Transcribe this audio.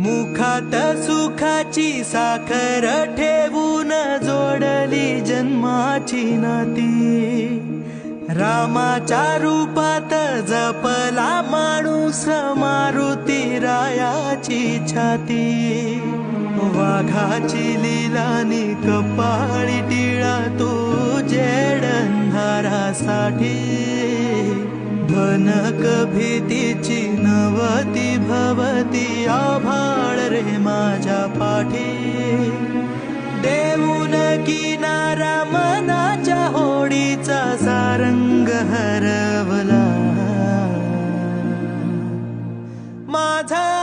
मुखात सुखाची साखर ठेवून जोडली जन्माची नाती। रामाच्या रूपात जपला माणूस मारुती रायाची छाती। वाघाची लीलानी कपाळी टिळा तू जेडंधारासाठी। भनक भीतीची नवती भवती आभाळ रे माझ्या पाठी। देऊन किनारा मनाच्या होडीचा सारंग हरवला माझा